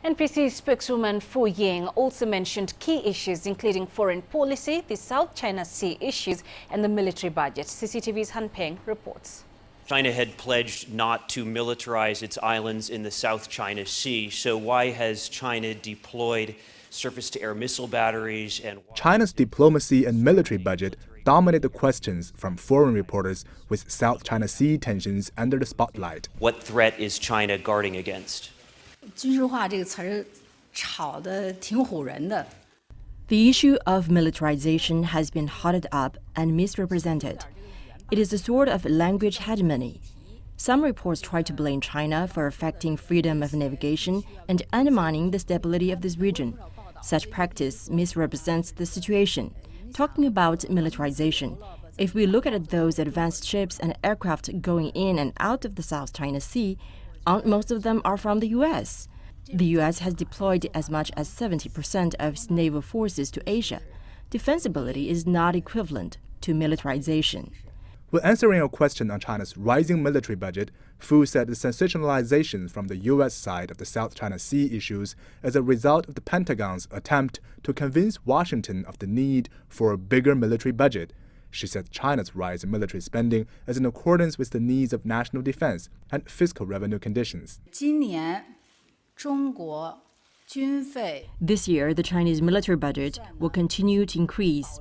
NPC spokeswoman Ying also mentioned key issues including foreign policy, the South China Sea issues and the military budget. CCTV's Peng reports. China had pledged not to militarize its islands in the South China Sea. So why has China deployed surface-to-air missile batteries? And China's diplomacy and military budget dominate the questions from foreign reporters with South China Sea tensions under the spotlight. What threat is China guarding against? The issue of militarization has been hotted up and misrepresented. It is a sort of language hegemony. Some reports try to blame China for affecting freedom of navigation and undermining the stability of this region. Such practice misrepresents the situation. Talking about militarization, if we look at those advanced ships and aircraft going in and out of the South China Sea, most of them are from the U.S. The U.S. has deployed as much as 70% of its naval forces to Asia. Defensibility is not equivalent to militarization. When answering a question on China's rising military budget, Fu said the sensationalization from the U.S. side of the South China Sea issues is a result of the Pentagon's attempt to convince Washington of the need for a bigger military budget. She said China's rise in military spending is in accordance with the needs of national defense and fiscal revenue conditions. This year, the Chinese military budget will continue to increase,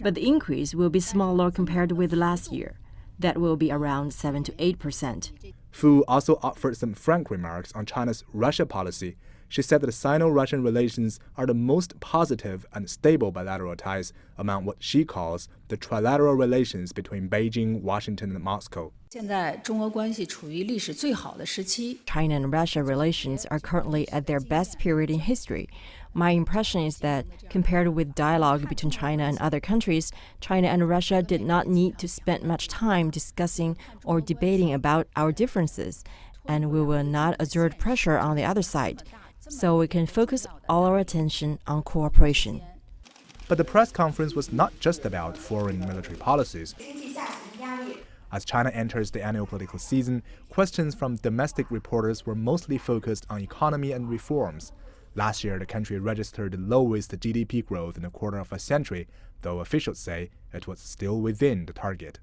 but the increase will be smaller compared with last year. That will be around 7 to 8%. Fu also offered some frank remarks on China's Russia policy. She said that Sino-Russian relations are the most positive and stable bilateral ties among what she calls the trilateral relations between Beijing, Washington, and Moscow. China and Russia relations are currently at their best period in history. My impression is that, compared with dialogue between China and other countries, China and Russia did not need to spend much time discussing or debating about our differences, and we will not exert pressure on the other side, so we can focus all our attention on cooperation. But the press conference was not just about foreign military policies. As China enters the annual political season, questions from domestic reporters were mostly focused on economy and reforms. Last year, the country registered the lowest GDP growth in a quarter of a century, though officials say it was still within the target.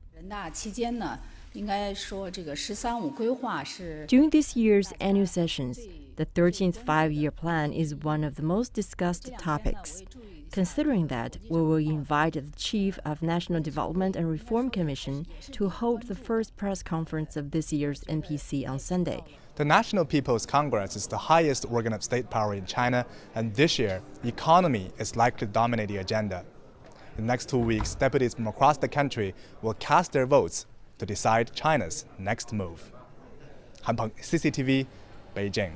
During this year's annual sessions, the 13th five-year plan is one of the most discussed topics. Considering that, we will invite the Chief of National Development and Reform Commission to hold the first press conference of this year's NPC on Sunday. The National People's Congress is the highest organ of state power in China, and this year, economy is likely to dominate the agenda. In the next 2 weeks, deputies from across the country will cast their votes to decide China's next move. Peng, CCTV, Beijing.